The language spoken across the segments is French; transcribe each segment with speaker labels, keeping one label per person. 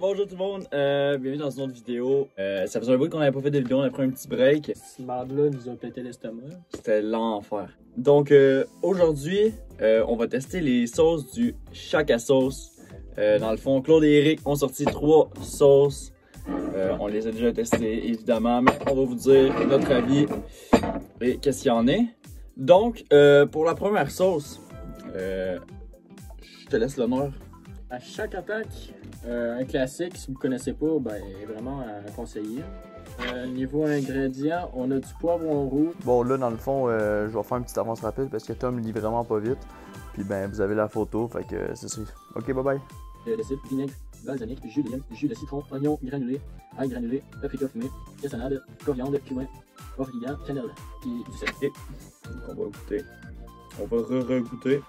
Speaker 1: Bonjour tout le monde, bienvenue dans une autre vidéo. Ça faisait un bout qu'on n'avait pas fait de vidéo, on a pris un petit break.
Speaker 2: Ce marde-là nous a pété l'estomac.
Speaker 1: C'était l'enfer. Donc aujourd'hui, on va tester les sauces du Shaka Sauce. Dans le fond, Claude et Eric ont sorti 3 sauces. On les a déjà testées évidemment, mais on va vous dire notre avis et qu'est-ce qu'il y en est. Donc pour la première sauce, je te laisse l'honneur.
Speaker 2: À chaque attaque, un classique, si vous ne connaissez pas, ben, est vraiment à conseiller. Niveau ingrédients, on a du poivron rouge.
Speaker 3: Bon, là, dans le fond, je vais faire une petite avance rapide parce que Tom lit vraiment pas vite. Puis, ben, vous avez la photo, fait que c'est ça. Ok, bye bye.
Speaker 2: Le cidre, vinaigre, balsamique, jus de lime, jus de citron, oignon granulé, ail granulé, paprika fumé, cassonade, coriandre, cumin, origan, cannelle, puis du sel.
Speaker 1: Et on va goûter. On va re-goûter.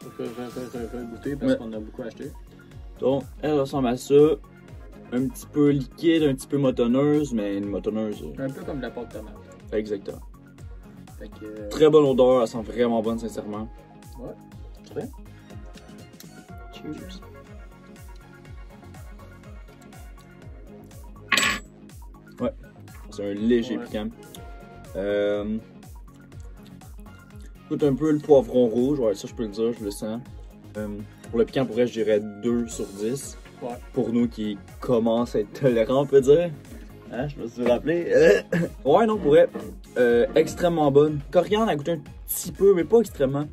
Speaker 2: On peut goûter parce qu'on a beaucoup acheté.
Speaker 1: Donc, elle ressemble à ça. Un petit peu liquide, un petit peu motonneuse, mais une motonneuse.
Speaker 2: Un peu comme de la pâte de tomate.
Speaker 1: Exactement.
Speaker 2: Fait que,
Speaker 1: Très bonne odeur, elle sent vraiment bonne, sincèrement.
Speaker 2: ouais,
Speaker 1: Très. Cheers. Ouais, c'est un léger piquant. Goûte un peu le poivron rouge, ouais, ça je peux le dire, je le sens. Pour le piquant, pour elle, je dirais 2 sur 10.
Speaker 2: ouais.
Speaker 1: Pour nous qui commencent à être tolérants, on peut dire. Hein, je me suis rappelé. Ouais, non, pour elle, extrêmement bonne. Coriandre, elle goûte un petit peu, mais pas extrêmement.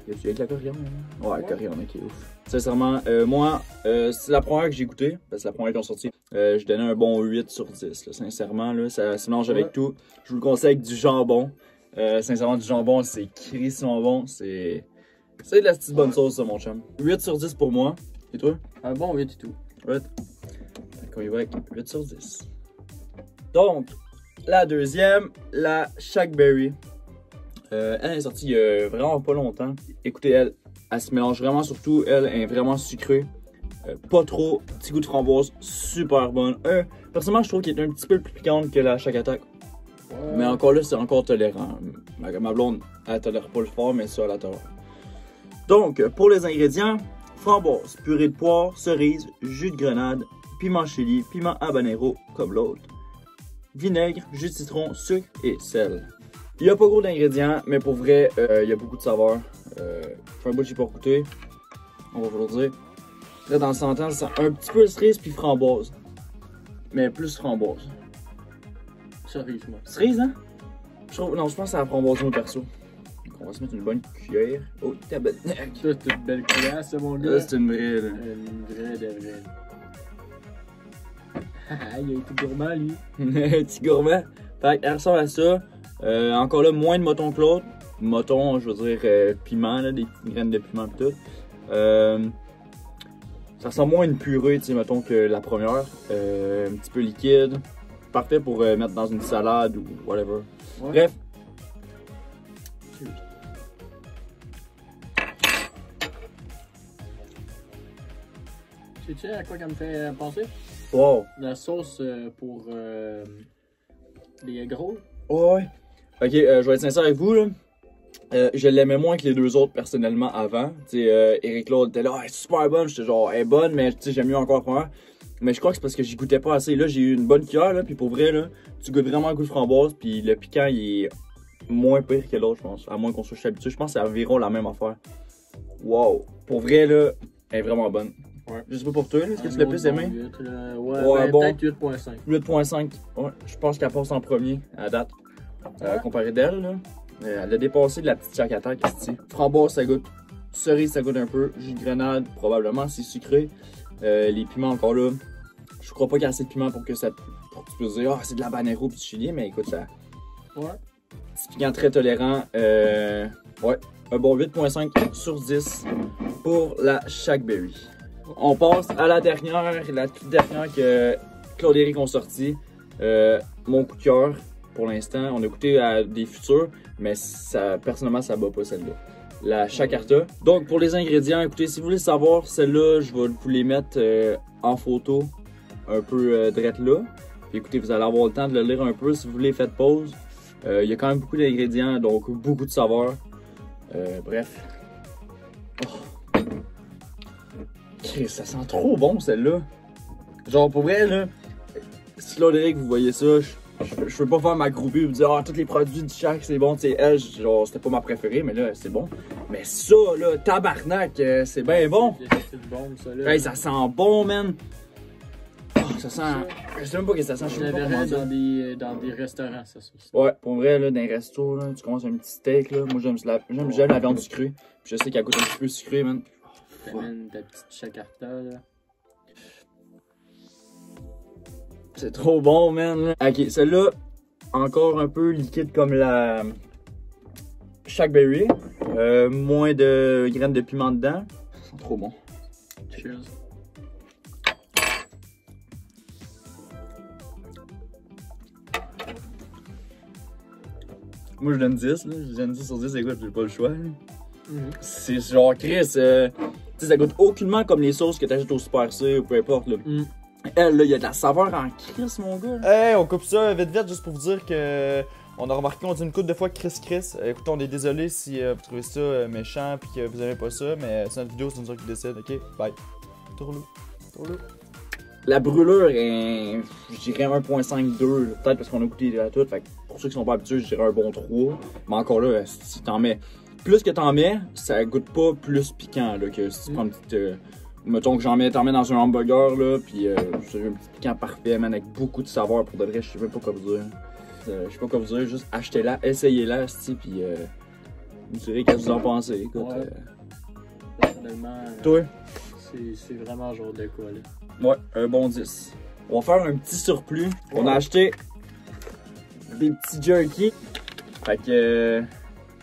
Speaker 1: Y a-tu avec la coriandre? Hein? Ouais, coriandre, ok, ouf. Sincèrement, moi, c'est la première que j'ai goûté, parce que c'est la première qu'ils ont sorti. Je donnais un bon 8 sur 10, là, sincèrement, là, ça se mélange avec tout. Je vous le conseille avec du jambon. Sincèrement, du jambon, c'est crissement bon. C'est de la petite bonne sauce, ça, mon chum. 8 sur 10 pour moi. Et toi?
Speaker 2: Un bon 8 et tout.
Speaker 1: 8. On y va avec 8 sur 10. Donc, la deuxième, la Shackberry. Elle est sortie il y a vraiment pas longtemps. Écoutez, elle se mélange vraiment surtout. Elle est vraiment sucrée. Pas trop. Petit goût de framboise. Super bonne. Personnellement, je trouve qu'elle est un petit peu plus piquante que la Shack Attack.
Speaker 2: Ouais.
Speaker 1: Mais encore là, c'est encore tolérant. Ma blonde, elle tolère pas le fort, mais ça, elle la tolère. Donc, pour les ingrédients, framboise, purée de poire, cerise, jus de grenade, piment chili, piment habanero comme l'autre, vinaigre, jus de citron, sucre et sel. Il n'y a pas gros d'ingrédients, mais pour vrai, il y a beaucoup de saveurs. Fait un bout que j'ai pas goûté, on va vous le dire. Là, dans le sentant, ça sent un petit peu de cerise puis framboise. Mais plus framboise.
Speaker 2: Cerise, moi.
Speaker 1: Cerise, hein? Non, je pense que c'est la framboise, moi, perso. Donc, on va se mettre une bonne cuillère. Oh, tabarnak!
Speaker 2: Ça, c'est une belle cuillère, ça, mon gars.
Speaker 1: Là, c'est une vraie, là.
Speaker 2: Une vraie de vraie. Haha, il a été gourmand, lui.
Speaker 1: Un petit gourmand. Fait qu'elle ressemble à ça. Encore là, moins de moton que l'autre. Moton, je veux dire, piment, là, des petites graines de piment et tout. Ça ressemble moins à une purée, tu sais, mettons, que la première. Un petit peu liquide. Parfait pour mettre dans une salade ou whatever.
Speaker 2: Ouais.
Speaker 1: Bref.
Speaker 2: Sais-tu à quoi ça me fait penser?
Speaker 1: Wow.
Speaker 2: La sauce pour les gros.
Speaker 1: Ouais. Ok, je vais être sincère avec vous, là. Je l'aimais moins que les deux autres personnellement avant. Tu sais, Eric Claude était là, elle est super bonne. J'étais genre, elle est bonne, mais tu sais, j'aime mieux encore la première. Mais je crois que c'est parce que j'y goûtais pas assez. Là, j'ai eu une bonne cuillère, là, puis pour vrai, là, tu goûtes vraiment le goût de framboise, puis le piquant, il est moins pire que l'autre, je pense. À moins qu'on soit habitué. Je pense que c'est environ la même affaire. Wow. Pour vrai, là, elle est vraiment bonne.
Speaker 2: Ouais.
Speaker 1: Je sais pas pour toi, est-ce que tu l'as plus aimé?
Speaker 2: Ouais,
Speaker 1: Ouais,
Speaker 2: ben,
Speaker 1: bon.
Speaker 2: peut-être 8.5.
Speaker 1: 8.5. Ouais, je pense qu'elle passe en premier à date. Comparé d'elle, là. Elle a dépassé de la petite Shack Attack ici. Framboise, ça goûte. Cerise, ça goûte un peu. Jus de grenade, probablement, c'est sucré. Les piments, encore là. Je crois pas qu'il y a assez de piment pour que ça. Pour que tu puisses dire, ah, c'est de la habanero puis du chili, mais écoute, ça.
Speaker 2: Ouais.
Speaker 1: Petit piquant très tolérant. Ouais, un bon 8.5 sur 10 pour la Shackberry. On passe à la toute dernière que Claude et Eric ont sorti. Mon coup de cœur pour l'instant. On a goûté à des futurs, mais ça, personnellement, ça bat pas celle-là. La Shakarta. Donc, pour les ingrédients, écoutez, si vous voulez savoir, celle-là, je vais vous les mettre en photo un peu drette là. Puis écoutez, vous allez avoir le temps de le lire un peu. Si vous voulez, faites pause. Il y a quand même beaucoup d'ingrédients, donc beaucoup de saveurs. Bref. Oh. Chris, ça sent trop bon celle-là. Genre, pour vrai, là, si Claude Eric, vous voyez ça, je peux pas faire ma groupie et vous dire, ah, tous les produits du Shaq, c'est bon, tu sais, elle, genre, c'était pas ma préférée, mais là, c'est bon. Mais ça, là, tabarnak, c'est bien bon.
Speaker 2: C'est bon, ça, là.
Speaker 1: Hey, ça sent bon, man. Oh, ça sent. Je sais même pas qu'est-ce que ça sent, je
Speaker 2: Je
Speaker 1: sais pas
Speaker 2: la
Speaker 1: comment
Speaker 2: verrais
Speaker 1: dire.
Speaker 2: dans des restaurants, ça, ça.
Speaker 1: Ouais, pour vrai, là, dans les restos, là, tu commences un petit steak, là. Moi, j'aime la viande sucrée. Puis je sais qu'elle goûte un petit peu sucrée, man.
Speaker 2: T'amènes ta petite chacarta, là.
Speaker 1: C'est trop bon, man. Là. Ok, celle-là, encore un peu liquide comme la Shaq Berry. Moins de graines de piment dedans. C'est trop bon.
Speaker 2: Cheers.
Speaker 1: Moi, je donne 10, là. Je donne 10 sur 10, écoute, j'ai pas le choix. C'est genre, Chris, tu sais, ça goûte aucunement comme les sauces que t'achètes au Super C ou peu importe, là. Elle, là, il y a de la saveur en Chris, mon gars.
Speaker 3: Hey, on coupe ça vite vite juste pour vous dire que on a remarqué, on dit une couple de fois Chris. Écoutez, on est désolé si vous trouvez ça méchant puis que vous aimez pas ça, mais c'est notre vidéo, c'est nous autres qui décide, ok? Bye. Tourne-le.
Speaker 1: La brûlure est, je dirais 1.5-2, peut-être parce qu'on a goûté à tout. Fait que pour ceux qui sont pas habitués, je dirais un bon 3. Mais encore là, si t'en mets plus que t'en mets, ça goûte pas plus piquant là, que si tu prends une petite. Mettons que t'en mets dans un hamburger là, puis c'est un petit piquant parfait, man, avec beaucoup de saveur pour de vrai, je sais même pas quoi vous dire. Je sais pas quoi vous dire, juste achetez-la, essayez-la, puis vous direz qu'est-ce que vous en pensez. Écoute,
Speaker 2: ouais. Personnellement,
Speaker 1: toi?
Speaker 2: C'est vraiment genre de quoi là.
Speaker 1: Ouais, un bon 10. On va faire un petit surplus. On a acheté des petits jerky. Fait que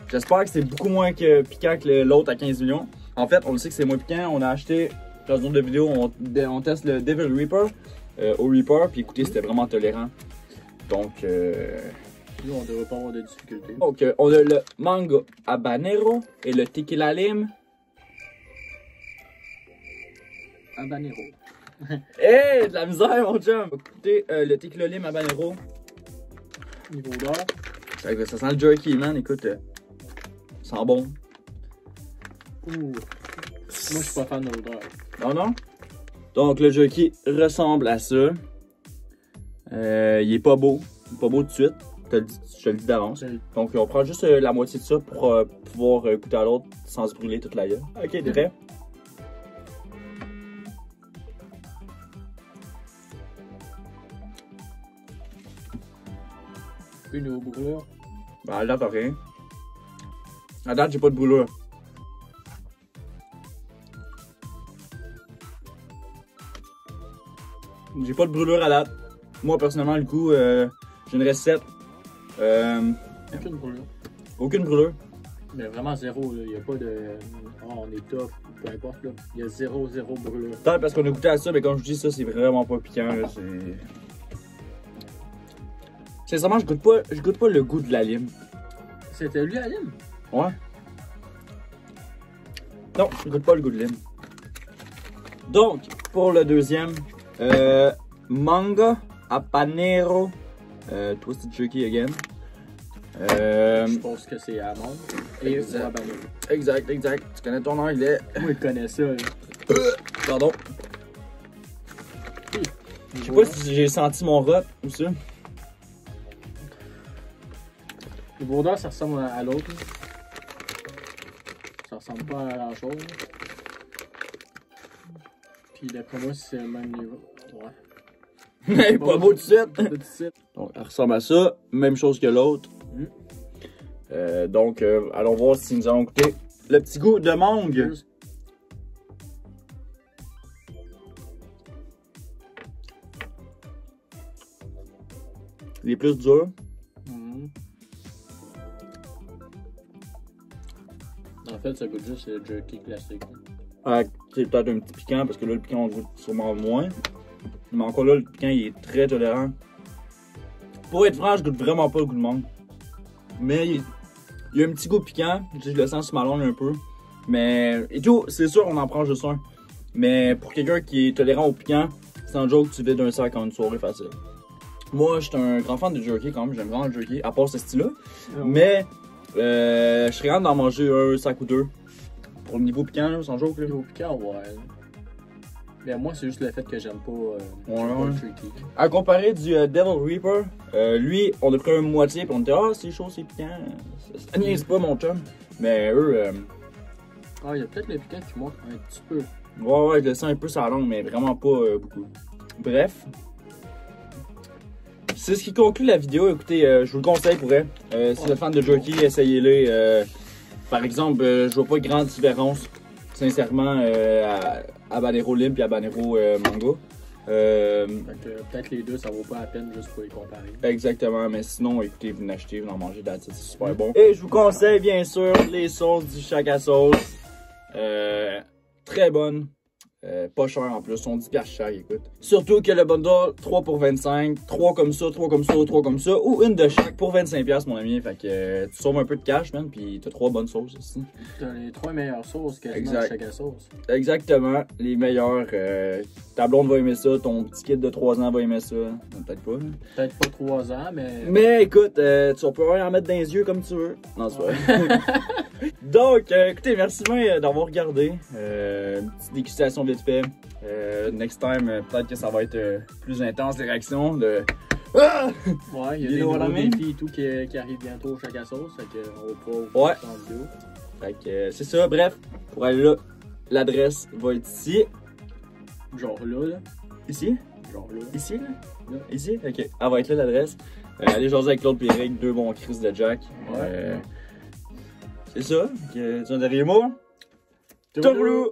Speaker 1: j'espère que c'est beaucoup moins piquant que l'autre à 15 millions. En fait, on le sait que c'est moins piquant. On a acheté, dans une autre vidéo, on teste le Devil Reaper au Reaper. Puis écoutez, c'était vraiment tolérant. Donc,
Speaker 2: nous, on devrait pas avoir de difficultés.
Speaker 1: Donc, on a le mango habanero et le tequila lime.
Speaker 2: Habanero.
Speaker 1: Hey, de la misère, mon chum! Écoutez, le tequila lime habanero.
Speaker 2: Niveau d'or.
Speaker 1: Ça sent le jerky, man. Écoute, ça sent bon.
Speaker 2: Ouh. Moi, je suis pas fan de l'odeur.
Speaker 1: Non, non? Donc, le jerky ressemble à ça. Il est pas beau. Il est pas beau tout de suite. Je te le dis d'avance. Donc, on prend juste la moitié de ça pour pouvoir goûter à l'autre sans se brûler toute la gueule. Ok, t'es prêt?
Speaker 2: Une au brûlure.
Speaker 1: Ben, à date, t'as rien. À date, j'ai pas de brûlure. J'ai pas de brûlure à date. Moi, personnellement, le coup, j'ai une recette.
Speaker 2: Aucune brûlure.
Speaker 1: Aucune brûlure.
Speaker 2: Mais vraiment zéro, il n'y a pas de. Oh, on est top, peu importe, là. Il y a zéro brûlure.
Speaker 1: Peut-être parce qu'on a goûté à ça, mais comme je dis, ça, c'est vraiment pas piquant. Sincèrement, je goûte pas le goût de la lime.
Speaker 2: C'était lui à lime?
Speaker 1: Ouais. Non, je goûte pas le goût de lime. Donc, pour le deuxième, mango habanero twisted jerky again.
Speaker 2: Je pense que c'est amande et habanero.
Speaker 1: Exact. Tu connais ton anglais.
Speaker 2: Moi, je connais ça. Là.
Speaker 1: Pardon. Je sais pas si j'ai senti mon rot ou ça.
Speaker 2: Le bourdeur, ça ressemble à l'autre. Ça ressemble pas à la chose. Puis d'après moi, c'est le même niveau. Ouais.
Speaker 1: Mais pas beau tout de suite.
Speaker 2: Tout de suite.
Speaker 1: Donc, elle ressemble à ça. Même chose que l'autre. Donc, allons voir si nous allons goûter le petit goût de mangue. Il est plus dur.
Speaker 2: En fait, ça goûte juste le jerky classique.
Speaker 1: C'est peut-être un petit piquant parce que là, le piquant, on goûte sûrement moins. Mais encore là, le piquant, il est très tolérant. Pour être franc, je goûte vraiment pas le goût de mangue. Mais il y a un petit goût piquant. Je le sens sur ma langue un peu. Mais, et tout, c'est sûr, on en prend juste un. Mais pour quelqu'un qui est tolérant au piquant, c'est un joke, tu vides un sac en une soirée facile. Moi, je suis un grand fan de jerky quand même. J'aime vraiment le jerky, à part ce style-là. Mais, je serais capable d'en manger un sac ou deux. Pour le niveau piquant, là, sans joke. Là.
Speaker 2: Niveau piquant, ouais. Mais moi, c'est juste le fait que j'aime pas,
Speaker 1: Ouais.
Speaker 2: le freaky.
Speaker 1: À comparer du Devil Reaper, lui, on a pris une moitié pis on était c'est chaud, c'est piquant. Ça niaise pas mon chum. Mais eux,
Speaker 2: Ah, il y a peut-être le piquant qui monte un petit peu.
Speaker 1: ouais, je le sens un peu sur la langue, mais vraiment pas beaucoup. Bref. C'est ce qui conclut la vidéo. Écoutez, je vous le conseille pour elle. Si vous êtes fan de jerky, essayez-les. Par exemple, je vois pas grande différence, sincèrement, à Habanero Limp et Habanero Mango.
Speaker 2: Peut-être les deux, ça vaut pas la peine juste pour les comparer.
Speaker 1: Exactement, mais sinon, écoutez, vous n'achetez, vous en mangez d'habitude, c'est super bon. Et je vous conseille bien sûr les sauces du Chac à sauce. Très bonnes. Pas cher en plus, on 10$ chaque, écoute. Surtout que le bundle 3 pour 25, 3 comme ça, 3 comme ça, 3 comme ça, ou une de chaque pour 25$ mon ami. Fait que tu sauves un peu de cash, man, pis t'as 3 bonnes sauces aussi.
Speaker 2: T'as les 3 meilleures sauces quasiment
Speaker 1: Exact.
Speaker 2: de chaque sauce.
Speaker 1: Exactement, les meilleurs. Ta blonde va aimer ça, ton petit kid de 3 ans va aimer ça. Peut-être pas. Hein.
Speaker 2: Peut-être pas 3 ans, mais.
Speaker 1: Mais écoute, tu peux en mettre dans les yeux comme tu veux. Non, c'est vrai. Donc, écoutez, merci bien d'avoir regardé. Une petite dégustation vite fait. Next time, peut-être que ça va être plus intense les réactions de. Ah!
Speaker 2: Ouais, il y a
Speaker 1: You
Speaker 2: des
Speaker 1: know what I
Speaker 2: nouveaux
Speaker 1: mean?
Speaker 2: défis et tout qui arrivent bientôt au Chac à sauce. Fait qu'on va pas vous
Speaker 1: Ouais.
Speaker 2: faire en vidéo.
Speaker 1: Fait que c'est ça, bref. Pour aller là, l'adresse va être ici.
Speaker 2: Genre là.
Speaker 1: Ici?
Speaker 2: Genre là.
Speaker 1: Ici, là?
Speaker 2: Là.
Speaker 1: Ici? Ok. Elle va être là l'adresse. Allez jaser avec Claude Péric, 2 bons Chris de Jack.
Speaker 2: Ouais.
Speaker 1: C'est ça. Tu as un dernier mot?
Speaker 2: Tourlou!
Speaker 1: Tourlou!